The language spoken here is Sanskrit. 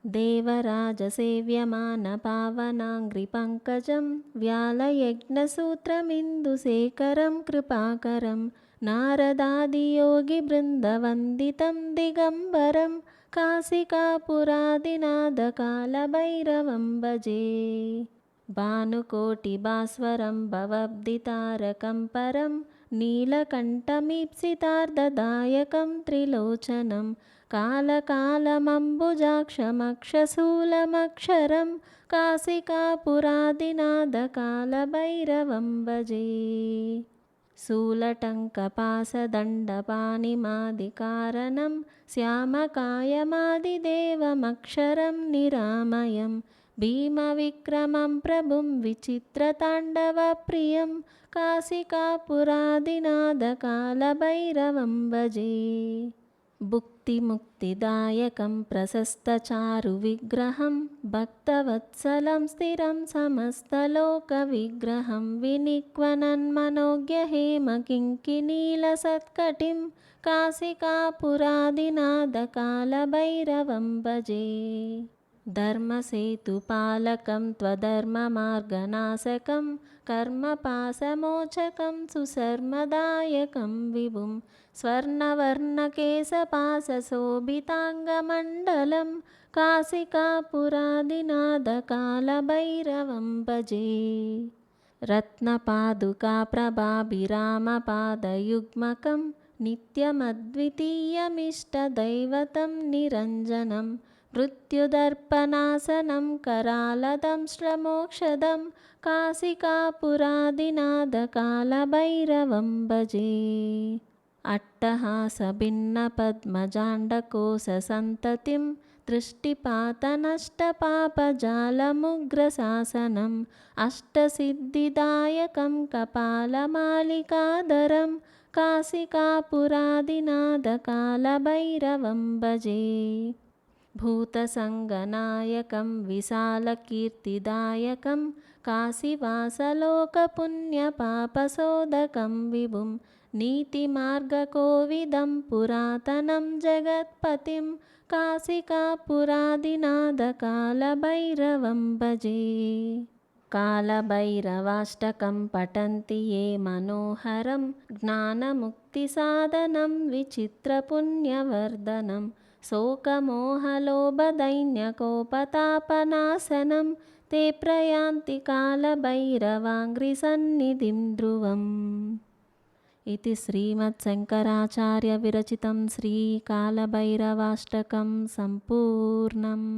देवराजसेव्यमानपावनाङ्घ्रिपङ्कजं व्यालयज्ञसूत्रमिन्दुशेखरं कृपाकरं नारदादियोगिवृन्दवन्दितं दिगम्बरं काशिकापुरादिनाथकालभैरवं भजे। भानुकोटिभास्वरं भवब्धितारकं परं नीलकण्ठमीप्सितार्धदायकं त्रिलोचनं कालकालमम्बुजाक्षमक्षशूलमक्षरं काशिकापुरादिनाथकालभैरवं भजे। शूलटङ्कपाशदण्डपाणिमादिकारणं श्यामकायमादिदेवमक्षरं निरामयं भीमविक्रमं प्रभुं विचित्रताण्डवप्रियं काशिकापुरादिनाथकालभैरवं भजे। भुक्तिमुक्तिदायकं प्रशस्तचारुविग्रहं भक्तवत्सलं स्थिरं समस्तलोकविग्रहं विनिक्वनन्मनोज्ञहेमकिङ्किणीलसत्कटिं काशिकापुरादिनाथकालभैरवं भजे। धर्मसेतुपालकं त्वधर्ममार्गनाशकं कर्मपाशमोचकं सुशर्मदायकं विभुं स्वर्णवर्णकेशपाशशोभिताङ्गमण्डलं काशिकापुरादिनाथकालभैरवं भजे। रत्नपादुकाप्रभाभिरामपादयुग्मकं नित्यमद्वितीयमिष्टदैवतं निरञ्जनं मृत्युदर्पणासनं करालदंष्ट्रमोक्षदं काशिकापुरादिनाथकालभैरवं भजे। अट्टहासभिन्नपद्मजाण्डकोशसन्ततिं दृष्टिपातनष्टपापजालमुग्रशासनम् अष्टसिद्धिदायकं कपालमालिकाधरं काशिकापुरादिनाथकालभैरवं भजे। भूतसङ्गनायकं विशालकीर्तिदायकं काशीवासलोकपुण्यपापशोधकं विभुं नीतिमार्गकोविदं पुरातनं जगत्पतिं काशिकापुरादिनाथकालभैरवं भजे। कालभैरवाष्टकं पठन्ति ये मनोहरं ज्ञानमुक्तिसाधनं विचित्रपुण्यवर्धनं शोकमोहलोभदैन्यकोपतापनाशनं ते प्रयान्ति कालभैरवाङ्घ्रिसन्निधिं ध्रुवम्। इति श्रीमत्शङ्कराचार्यविरचितं श्रीकालभैरवाष्टकं सम्पूर्णम्।